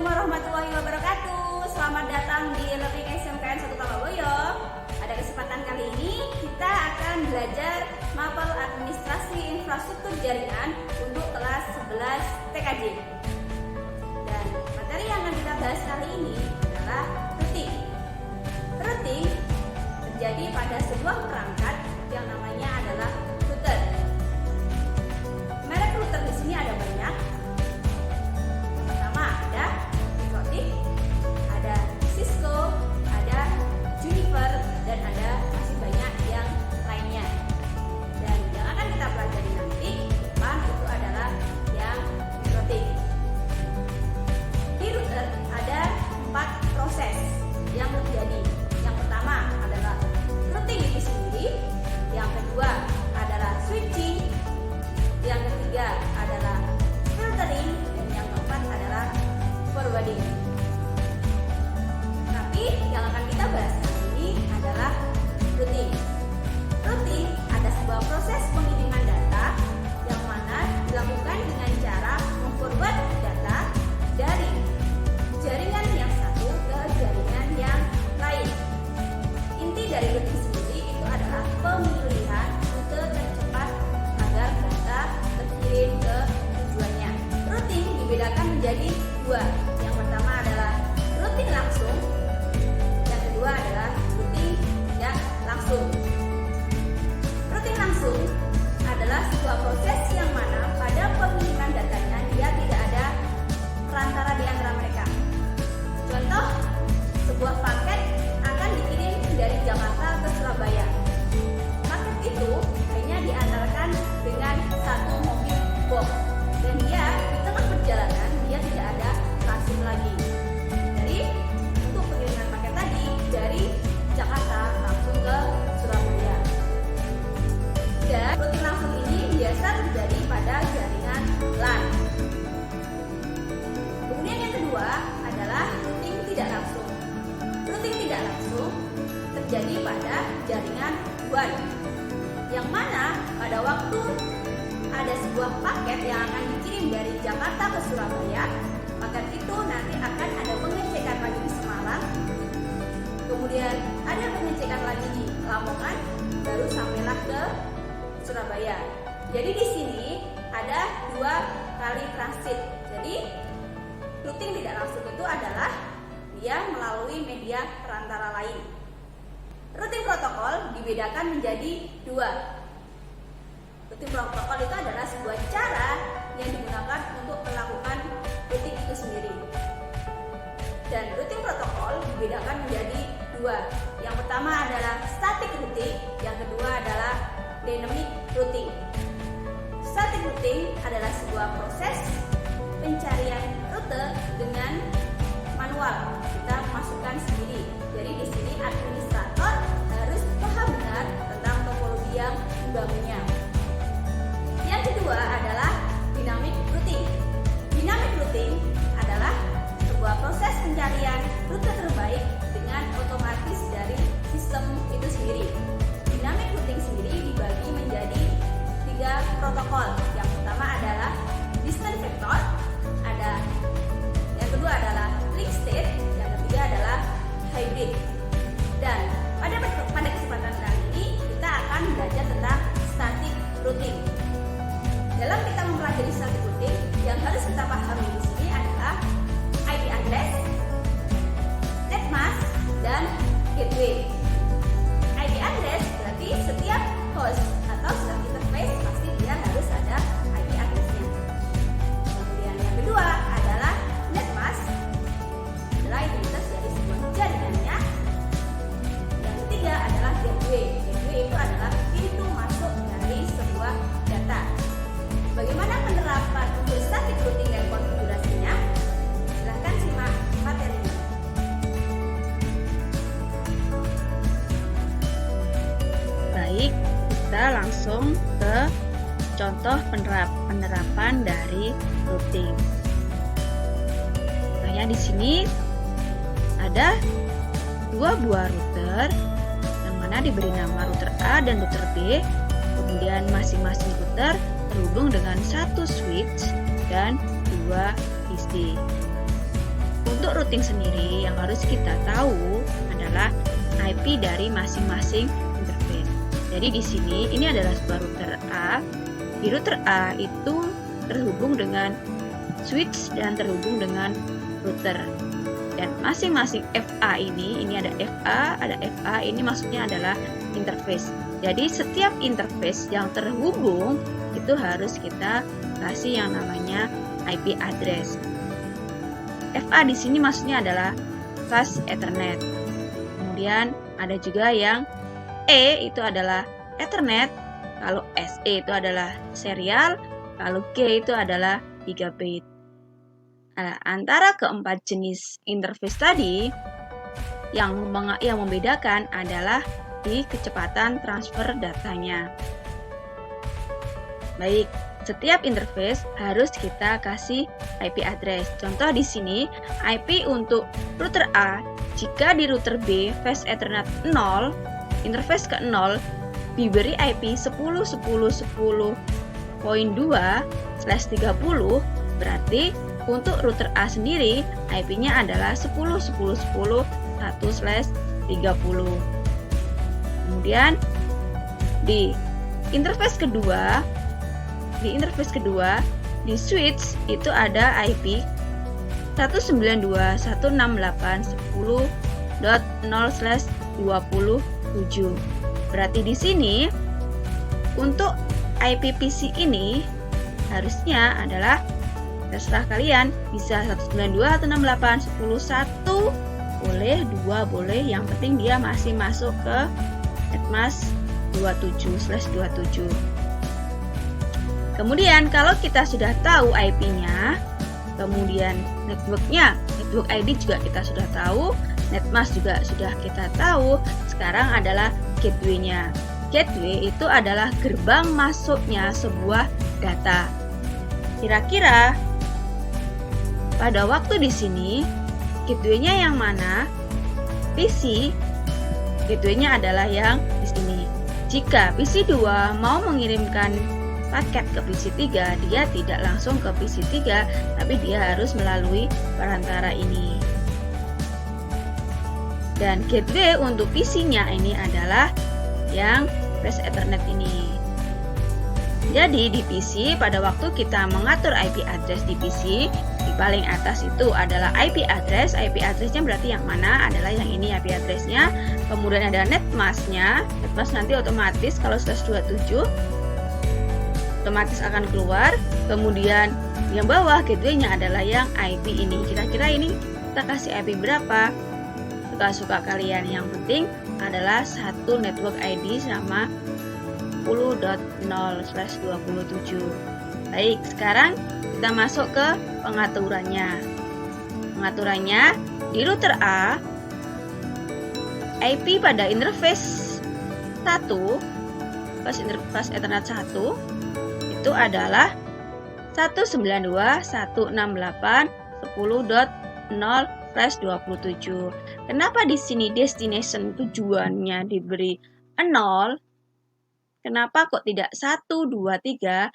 Assalamualaikum warahmatullahi wabarakatuh. Selamat datang di Learning SMKN 1 Kababoyo. Pada kesempatan kali ini kita akan belajar mapel administrasi infrastruktur jaringan untuk kelas 11 TKJ. Dan materi yang akan kita bahas kali ini adalah routing. Routing terjadi pada sebuah perangkat yang namanya adalah router. Merek router di sini ada banyak. Pertama ada Exotic, ada Cisco, ada Juniper, dan ada masih banyak yang lainnya. Dan yang akan kita pelajari nanti depan itu adalah yang Exotic. Di router ada 4 proses yang terjadi. Yang pertama adalah routing itu sendiri, yang kedua adalah switching, yang ketiga adalah filtering, dan yang keempat adalah forwarding. Tapi yang akan kita bahas kali ini adalah routing. Routing ada sebuah proses pengiriman data yang mana dilakukan dengan cara memforward data dari jaringan yang satu ke jaringan yang lain. Inti dari routing sendiri itu adalah pemilihan rute tercepat agar data terkirim ke tujuannya. Routing dibedakan menjadi dua. Yang pertama adalah routing langsung, yang kedua adalah routing tidak langsung. Routing langsung adalah sebuah proses yang mana pada pengiriman datanya dia tidak ada perantara di antara mereka. Contoh, sebuah paket akan dikirim dari Jakarta ke Surabaya. Paket itu hanya diantarkan dengan satu mobil box, dan dia di tengah perjalanan dia tidak ada transit lagi. Jadi untuk pengiriman paket tadi dari Jakarta langsung ke Surabaya. Dan routing langsung ini biasa terjadi pada jaringan LAN. Kemudian yang kedua adalah routing tidak langsung. Routing tidak langsung terjadi pada jaringan WAN, yang mana pada waktu ada sebuah paket yang akan dikirim dari Jakarta ke Surabaya, paket itu nanti akan ada pengecekan lagi di Semarang, kemudian ada pengecekan lagi di Lamongan, baru sampailah ke Surabaya. Jadi di sini ada 2 kali transit. Jadi routing tidak langsung itu adalah dia melalui media perantara lain. Routing protokol dibedakan menjadi 2. Routing protokol itu adalah sebuah cara yang digunakan untuk melakukan routing itu sendiri. Dan routing protokol dibedakan menjadi 2. Yang pertama adalah static routing, yang kedua adalah dynamic routing. Static routing adalah sebuah proses pencarian rute dengan manual. Kita masukkan sendiri. Jadi di sini administrator harus paham benar tentang topologi yang dibangunnya. Yang kedua adalah dynamic routing. Dynamic routing adalah sebuah proses pencarian rute terbaik dengan otomatis dari sistem itu sendiri. Dynamic routing sendiri dibagi menjadi 3 protokol. Yang pertama adalah distance vector, yang kedua adalah link state, yang ketiga adalah hybrid. Dan pada kesempatan kali ini kita akan belajar tentang static routing. Dalam kita mempelajari static routing, yang harus kita pahami di sini adalah IP address, net mask, dan gateway. IP address berarti setiap host atau setiap interface pasti dia harus ada IP address-nya. Kemudian yang kedua adalah net mask, adalah identitas dari sebuah jaringannya. Yang ketiga adalah gateway. Gateway itu adalah pintu masuk dari sebuah data. Bagaimana penerapan untuk static routing dan konfigurasinya? Silahkan simak materinya. Baik, kita langsung ke contoh penerapan dari routing. Contohnya di sini ada 2 buah router yang mana diberi nama router A dan router B. Kemudian masing-masing router terhubung dengan 1 switch dan 2 PC. untuk routing sendiri yang harus kita tahu adalah IP dari masing-masing interface. Jadi di sini ini adalah sebuah router A. Di router A itu terhubung dengan switch dan terhubung dengan router. Dan masing-masing FA ini ada FA, ini maksudnya adalah interface. Jadi setiap interface yang terhubung itu harus kita kasih yang namanya IP address. FA di sini maksudnya adalah Fast Ethernet. Kemudian ada juga yang E itu adalah Ethernet, kalau SE itu adalah serial, kalau G itu adalah gigabit. Nah, antara keempat jenis interface tadi yang membedakan adalah di kecepatan transfer datanya. Baik, setiap interface harus kita kasih IP address. Contoh di sini, IP untuk router A, jika di router B Fast Ethernet 0, interface ke 0 diberi IP 10.10.10.2/30, berarti untuk router A sendiri IP-nya adalah 10.10.10.1/30. Kemudian di interface kedua di switch itu ada IP 192.168.10.0/27. Berarti di sini untuk IP PC ini harusnya adalah, terserah kalian, bisa 192 atau 68, 10, 1 boleh, 2 boleh, yang penting dia masih masuk ke NetMask 27/27. Kemudian kalau kita sudah tahu IP-nya, kemudian network ID juga kita sudah tahu, NetMask juga sudah kita tahu, sekarang adalah gateway-nya. Gateway itu adalah gerbang masuknya sebuah data. Kira-kira pada waktu di sini gateway-nya yang mana? PC. Gateway-nya adalah yang di sini. Jika PC 2 mau mengirimkan paket ke PC 3, dia tidak langsung ke PC 3, tapi dia harus melalui perantara ini. Dan gateway untuk PC-nya ini adalah yang Fast Ethernet ini. Jadi di PC pada waktu kita mengatur IP address di PC, di paling atas itu adalah IP address. IP address-nya berarti yang mana? Adalah yang ini IP address-nya. Kemudian ada NetMask-nya. NetMask nanti otomatis kalau /27 otomatis akan keluar. Kemudian yang bawah gateway-nya adalah yang IP ini. Kira-kira ini kita kasih IP berapa? Suka-suka kalian. Yang penting adalah satu network ID sama 10.0/27. Baik, sekarang kita masuk ke pengaturannya. Pengaturannya di router A, IP pada interface 1, Fast Ethernet 1, itu adalah 192.168.10.0/27. Kenapa di sini destination tujuannya diberi 0? Kenapa kok tidak 1, 2, 3?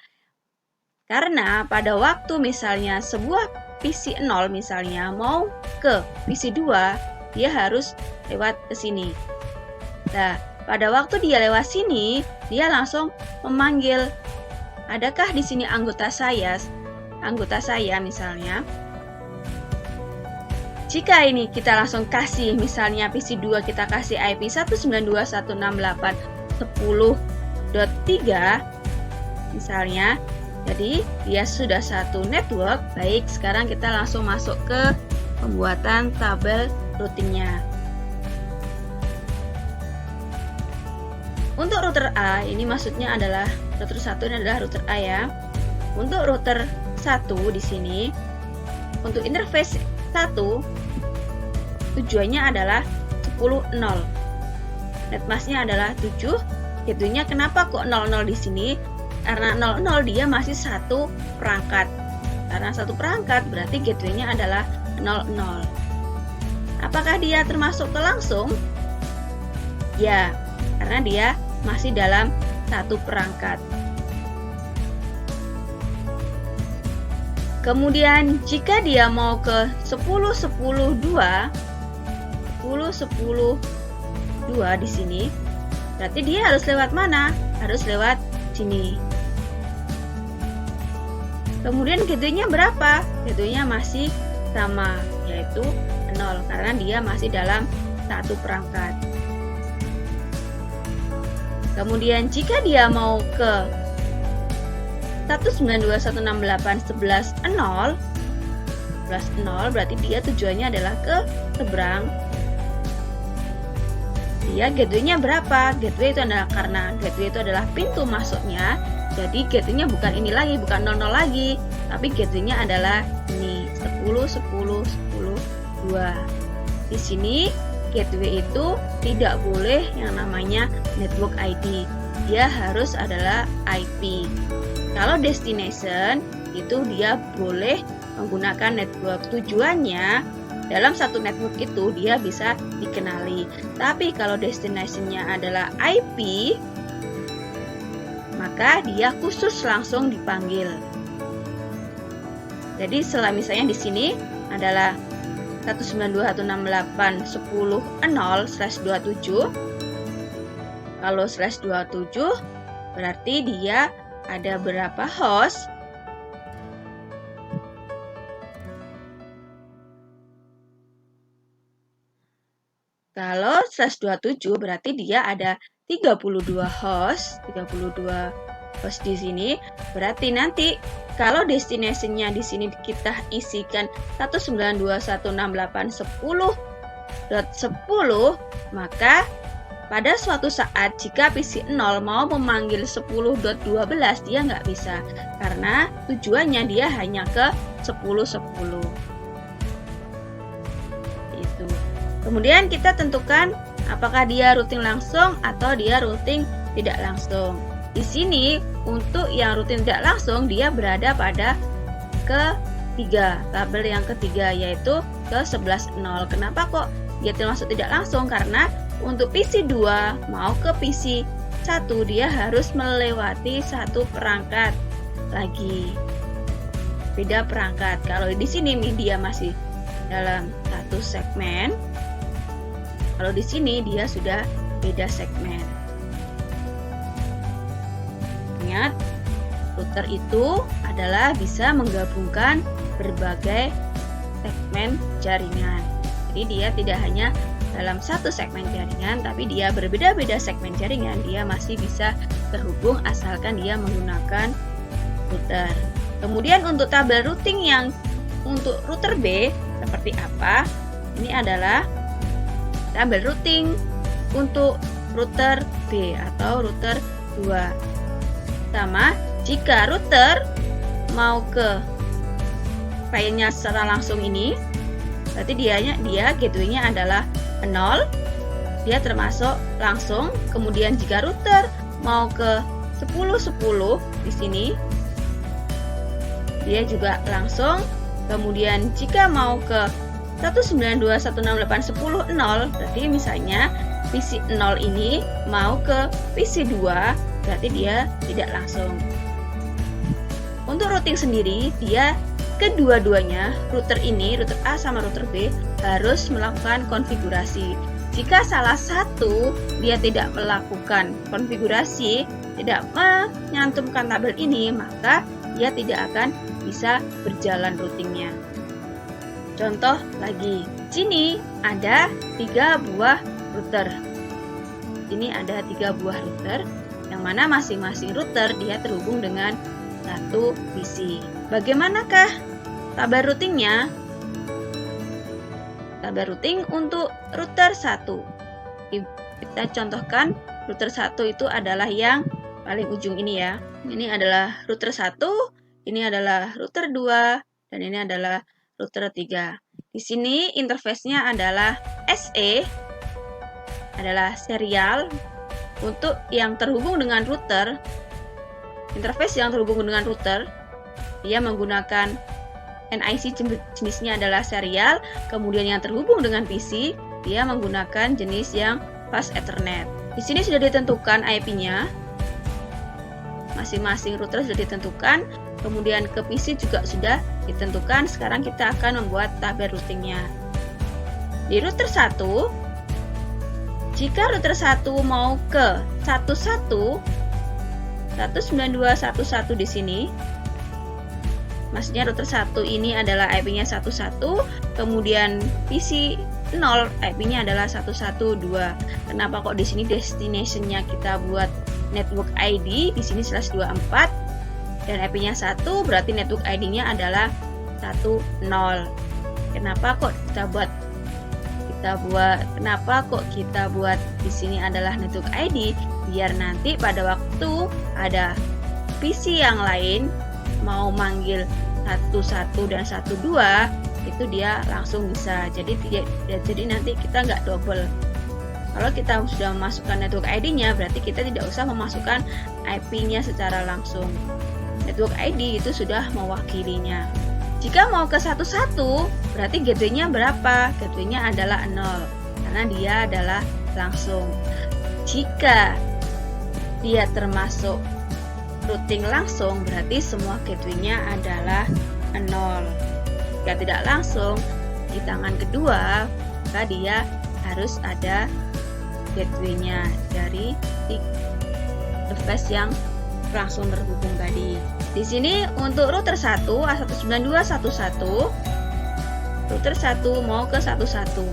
Karena pada waktu misalnya sebuah PC 0 misalnya mau ke PC 2, dia harus lewat ke sini. Nah, pada waktu dia lewat sini, dia langsung memanggil, adakah di sini anggota saya misalnya. Jika ini kita langsung kasih misalnya PC 2 kita kasih IP 192.168.10.3 misalnya, jadi dia sudah satu network. Baik, sekarang kita langsung masuk ke pembuatan tabel routingnya. Untuk router A, ini maksudnya adalah router 1 ini adalah router A ya. Untuk router 1 di sini, untuk interface 1 tujuannya adalah 10.0. NetMask-nya adalah 7. Gateway-nya kenapa kok 00 di sini? Karena 00 dia masih satu perangkat. Karena satu perangkat berarti gateway-nya adalah 00. Apakah dia termasuk ke langsung? Ya, karena dia masih dalam satu perangkat. Kemudian jika dia mau ke 10.10.2 di sini, berarti dia harus lewat mana? Harus lewat sini. Kemudian gateway-nya berapa? Gateway-nya masih sama, yaitu 0 karena dia masih dalam satu perangkat. Kemudian jika dia mau ke 192.168.11.0 berarti dia tujuannya adalah ke seberang. Dia gateway-nya berapa? Gateway itu adalah karena gateway itu adalah pintu masuknya. Jadi gateway-nya bukan ini lagi, bukan 00 lagi, tapi gateway-nya adalah ini 10.10.10.2. Di sini gateway itu tidak boleh yang namanya network ID. Dia harus adalah IP. Kalau destination itu dia boleh menggunakan network. Tujuannya dalam satu network itu dia bisa dikenali. Tapi kalau destination-nya adalah IP, maka dia khusus langsung dipanggil. Jadi misalnya di sini adalah 192.168.10.0/27. Kalau /27 berarti dia ada berapa host? Kalau /27 berarti dia ada 32 host di sini. Berarti nanti kalau destination-nya di sini kita isikan 192.168.10.10, maka pada suatu saat jika PC 0 mau memanggil 10.12 dia nggak bisa karena tujuannya dia hanya ke 10.10. Itu. Kemudian kita tentukan apakah dia routing langsung atau dia routing tidak langsung. Di sini untuk yang routing tidak langsung dia berada pada ketiga, tabel yang ketiga yaitu ke 11.0. Kenapa kok dia termasuk tidak langsung? Karena untuk PC 2 mau ke PC 1 dia harus melewati satu perangkat lagi. Beda perangkat. Kalau di sini dia masih dalam satu segmen. Kalau di sini dia sudah beda segmen. Ingat, router itu adalah bisa menggabungkan berbagai segmen jaringan. Jadi dia tidak hanya dalam satu segmen jaringan, tapi dia berbeda-beda segmen jaringan, dia masih bisa terhubung asalkan dia menggunakan router. Kemudian untuk tabel routing yang untuk router B seperti apa? Ini adalah tabel routing untuk router B atau router 2. Sama, jika router mau ke kliennya secara langsung ini, berarti dia gateway-nya adalah 0, dia termasuk langsung. Kemudian jika router mau ke 10.10 di sini, dia juga langsung. Kemudian jika mau ke 192.168.10.0, berarti misalnya PC 0 ini mau ke PC 2, berarti dia tidak langsung. Untuk routing sendiri, dia kedua-duanya, router ini, router A sama router B, harus melakukan konfigurasi. Jika salah satu dia tidak melakukan konfigurasi, tidak menyantumkan tabel ini, maka dia tidak akan bisa berjalan routingnya. Contoh lagi, sini ada 3 buah router. Ini ada 3 buah router, yang mana masing-masing router dia terhubung dengan satu PC. Bagaimanakah tabel routingnya? Tabel routing untuk router 1. Kita contohkan router 1 itu adalah yang paling ujung ini ya. Ini adalah router 1, ini adalah router 2, dan ini adalah router 3. Di sini interface-nya adalah SE, adalah serial. Untuk yang terhubung dengan router, interface yang terhubung dengan router, dia menggunakan NIC jenisnya adalah serial. Kemudian yang terhubung dengan PC, dia menggunakan jenis yang fast Ethernet. Di sini sudah ditentukan IP-nya. Masing-masing router sudah ditentukan. Kemudian ke PC juga sudah ditentukan. Sekarang kita akan membuat tabel routingnya. Di router 1, jika router 1 mau ke 192.1.1 di sini, maksudnya router 1 ini adalah IP-nya 11, kemudian PC 0 IP-nya adalah 112. Kenapa kok di sini destination-nya kita buat network ID, di sini /24 dan IP-nya 1, berarti network ID-nya adalah 10. Kenapa kok kita buat di sini adalah network ID? Biar nanti pada waktu ada PC yang lain mau manggil 11 dan 12 itu dia langsung bisa. Jadi nanti kita nggak double. Kalau kita sudah memasukkan network ID-nya, berarti kita tidak usah memasukkan IP-nya secara langsung. Network ID itu sudah mewakilinya. Jika mau ke 11, berarti gateway-nya berapa? Gateway-nya adalah 0, karena dia adalah langsung. Jika dia termasuk routing langsung, berarti semua gateway-nya adalah 0. Jika tidak langsung, di tangan kedua, maka dia harus ada gateway-nya dari device yang langsung terhubung tadi. Di sini untuk router 1 A192.1.1, router 1 mau ke 11.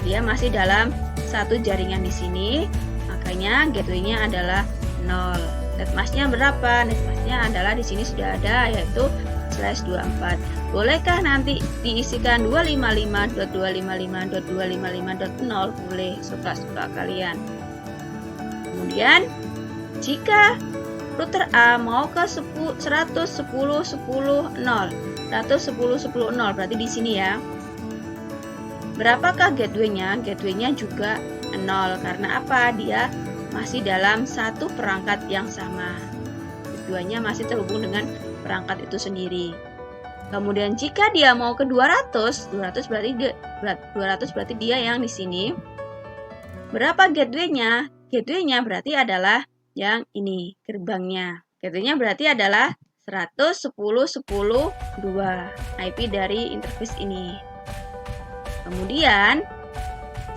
Dia masih dalam satu jaringan di sini, makanya gateway-nya adalah 0. Netmask-nya berapa? Netmask-nya adalah di sini sudah ada, yaitu /24. Bolehkah nanti diisikan 255.255.255.0? Boleh, suka-suka kalian. Kemudian jika router A mau ke 110.10.0 berarti di sini ya. Berapakah gateway-nya? Gateway-nya juga 0. Karena apa? Dia masih dalam satu perangkat yang sama. Keduanya masih terhubung dengan perangkat itu sendiri. Kemudian jika dia mau ke 200 berarti dia yang di sini. Berapa gateway-nya? Gateway-nya berarti adalah yang ini, gerbangnya. Gateway-nya berarti adalah 110.10.2 IP dari interface ini. Kemudian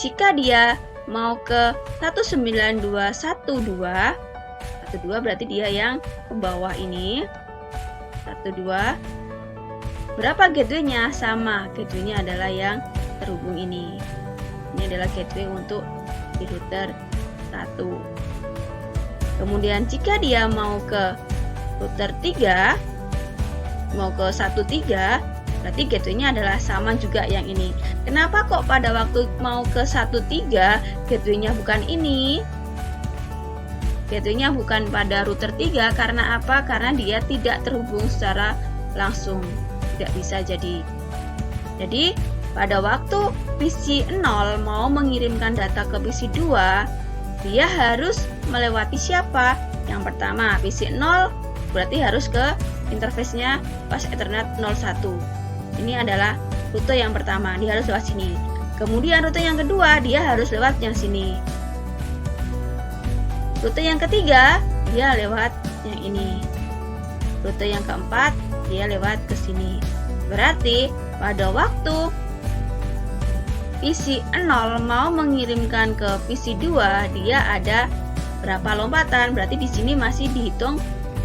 jika dia mau ke 192.1.2 berarti dia yang ke bawah ini. 12. Berapa gateway-nya? Sama, gateway-nya adalah yang terhubung ini. Ini adalah gateway untuk di router 1. Kemudian jika dia mau ke router 3, mau ke 13, berarti gateway-nya adalah sama juga yang ini. Kenapa kok pada waktu mau ke 13 gateway-nya bukan ini? Gateway-nya bukan pada router 3 karena apa? Karena dia tidak terhubung secara langsung. Tidak bisa jadi. Jadi pada waktu PC 0 mau mengirimkan data ke PC 2, dia harus melewati siapa? Yang pertama, PC 0 berarti harus ke interface-nya pas Ethernet 01. Ini adalah rute yang pertama, dia harus lewat sini. Kemudian rute yang kedua, dia harus lewat yang sini. Rute yang ketiga, dia lewat yang ini. Rute yang keempat, dia lewat ke sini. Berarti pada waktu PC 0 mau mengirimkan ke PC 2, dia ada berapa lompatan? Berarti di sini masih dihitung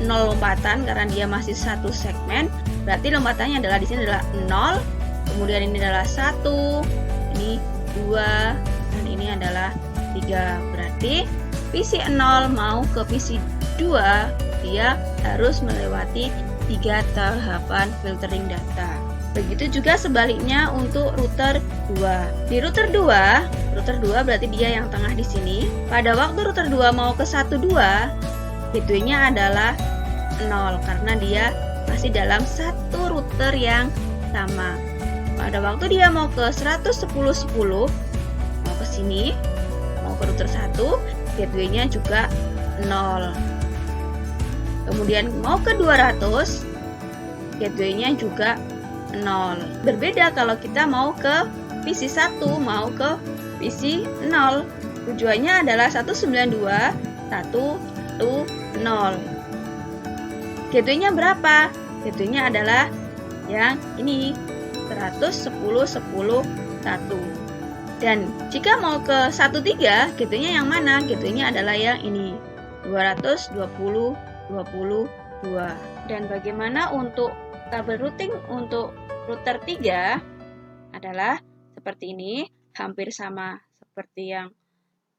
0 lompatan karena dia masih satu segmen. Berarti lompatannya adalah di sini adalah 0, kemudian ini adalah 1, ini 2, dan ini adalah 3. Berarti PC 0 mau ke PC 2, dia harus melewati 3 tahapan filtering data. Begitu juga sebaliknya untuk router 2. Di router 2 berarti dia yang tengah di sini. Pada waktu router 2 mau ke 12, gateway-nya adalah 0 karena dia masih dalam satu router yang sama. Pada waktu dia mau ke 110.10, mau ke sini, mau ke router 1, gateway-nya juga 0. Kemudian mau ke 200, gateway-nya juga 0. Berbeda kalau kita mau ke PC 1, mau ke PC 0. Tujuannya adalah 192.1.0. Gateway-nya berapa? gateway-nya adalah yang ini 100, 10, 10, 1. Dan jika mau ke 13, gateway-nya yang mana? Gateway-nya adalah yang ini 200, 20, 20, 2. Dan bagaimana untuk tabel routing untuk router 3 adalah seperti ini, hampir sama seperti yang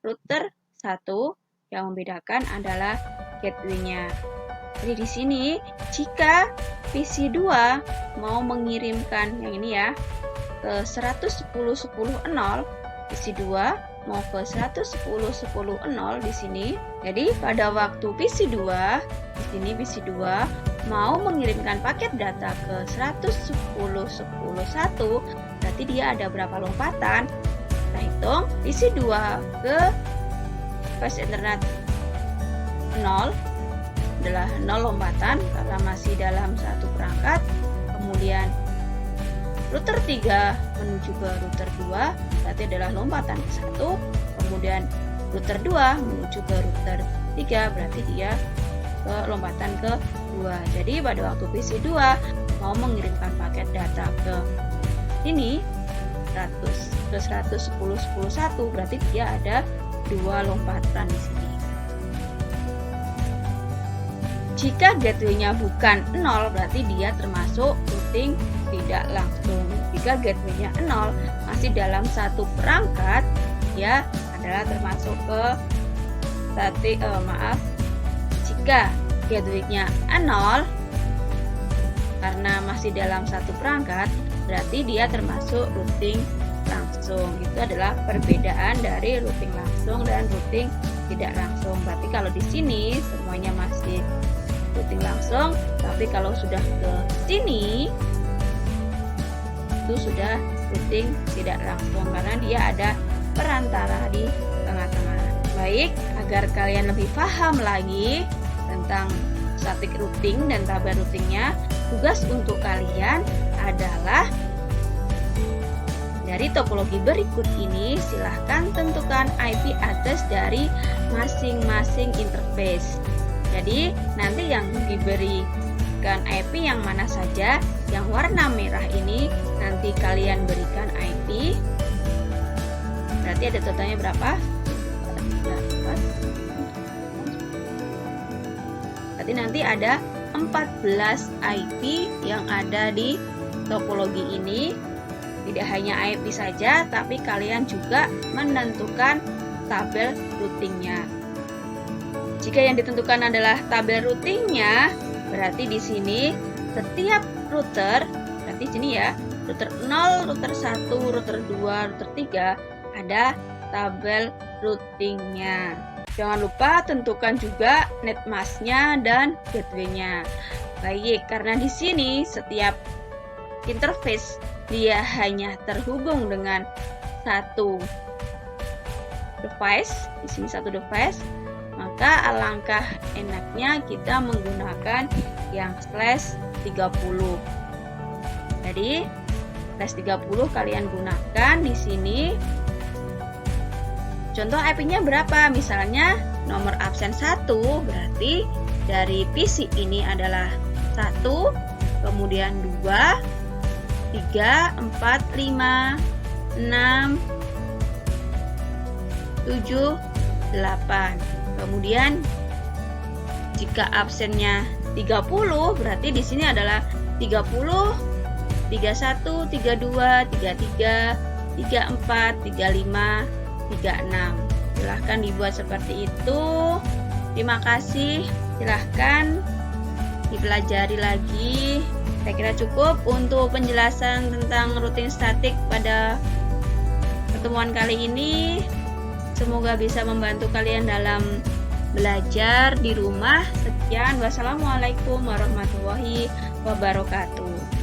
router 1, yang membedakan adalah gateway-nya. Jadi di sini jika PC2 mau mengirimkan yang ini ya ke 110.10.0, PC2 mau ke 110.10.0 di sini. Jadi pada waktu PC2 di sini PC2 mau mengirimkan paket data ke 110.10.1, berarti dia ada berapa lompatan? Kita hitung PC2 ke fast internet 0 adalah 0 lompatan karena masih dalam satu perangkat. Kemudian router 3 menuju ke router 2 berarti adalah lompatan ke 1. Kemudian router 2 menuju ke router 3 berarti dia ke lompatan ke 2. Jadi pada waktu PC2 mau mengirimkan paket data ke ini 100 ke 110.10.1 berarti dia ada 2 lompatan di sini. Jika gateway-nya bukan 0 berarti dia termasuk routing tidak langsung. Jika gateway-nya 0 masih dalam satu perangkat, dia adalah termasuk ke jika gateway-nya 0 karena masih dalam satu perangkat, berarti dia termasuk routing langsung. Itu adalah perbedaan dari routing langsung dan routing tidak langsung. Berarti kalau di sini semuanya masih routing langsung, tapi kalau sudah ke sini itu sudah routing tidak langsung karena dia ada perantara di tengah-tengah. Baik, agar kalian lebih paham lagi tentang static routing dan tabel routingnya, tugas untuk kalian adalah dari topologi berikut ini silahkan tentukan IP address dari masing-masing interface. Jadi nanti yang diberikan IP yang mana saja, yang warna merah ini nanti kalian berikan IP. Berarti ada totalnya berapa? Berarti nanti ada 14 IP yang ada di topologi ini. Tidak hanya IP saja, tapi kalian juga menentukan tabel routingnya. Jika yang ditentukan adalah tabel routingnya, berarti di sini setiap router, berarti sini ya, router 0, router 1, router 2, router 3 ada tabel routingnya. Jangan lupa tentukan juga netmasknya dan gateway-nya. Baik, karena di sini setiap interface dia hanya terhubung dengan satu device, di sini satu device, maka alangkah enaknya kita menggunakan yang /30. Jadi /30 kalian gunakan di sini. Contoh IP-nya berapa? Misalnya nomor absen 1, berarti dari PC ini adalah 1, kemudian 2, 3, 4, 5, 6, 7, 8. Kemudian jika absennya 30, berarti di sini adalah 30, 31, 32, 33, 34, 35, 36. Silahkan dibuat seperti itu. Terima kasih. Silahkan dipelajari lagi. Saya kira cukup untuk penjelasan tentang routing statik pada pertemuan kali ini. Semoga bisa membantu kalian dalam belajar di rumah. Sekian, wassalamualaikum warahmatullahi wabarakatuh.